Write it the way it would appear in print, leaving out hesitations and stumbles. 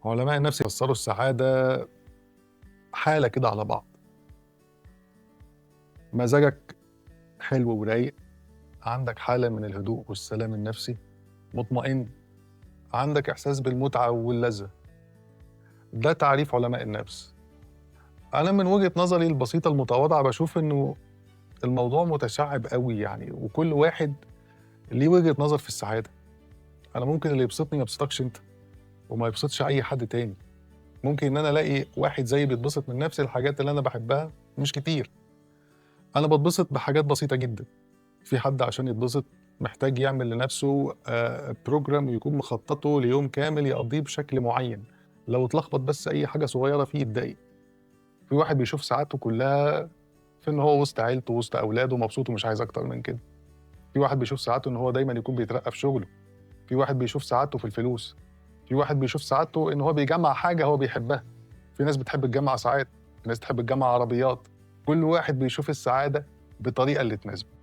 علماء النفس فسروا السعادة حالة كده على بعض، مزاجك حلو ورايق، عندك حالة من الهدوء والسلام النفسي، مطمئن، عندك إحساس بالمتعة واللذة. ده تعريف علماء النفس. أنا من وجهة نظري البسيطة المتواضعة باشوف إنه الموضوع متشعِّب أوي يعني، وكل واحد ليه وجهة نظر في السعادة. أنا ممكن اللي يبسطني ما يبسطكش أنت، وما يبسطش أي حد تاني. ممكن إن أنا ألاقي واحد زيي بيتبسط من نفس الحاجات اللي أنا باحبها مش كتير. أنا باتبسط بحاجات بسيطة جدًا. في حد عشان يتبسط محتاج يعمل لنفسه program ويكون مخططه ليوم كامل يقضيه بشكل معين، لو اتلخبط بس أي حاجة صغيرة فيه يتضايق. في واحد بيشوف سعادته كلها في إن هو وسط عيلته وسط أولاده مبسوط ومش عايز أكتر من كده. في واحد بيشوف سعادته إن هو دايمًا يكون بيترقى في شغله. في واحد بيشوف سعادته في الفلوس. في واحد بيشوف سعادته إن هو بيجمّع حاجة هو بيحبها. في ناس بتحب تجمّع ساعات، في ناس تحب تجمّع عربيات. كل واحد بيشوف السعادة بالطريقة اللي تناسبه.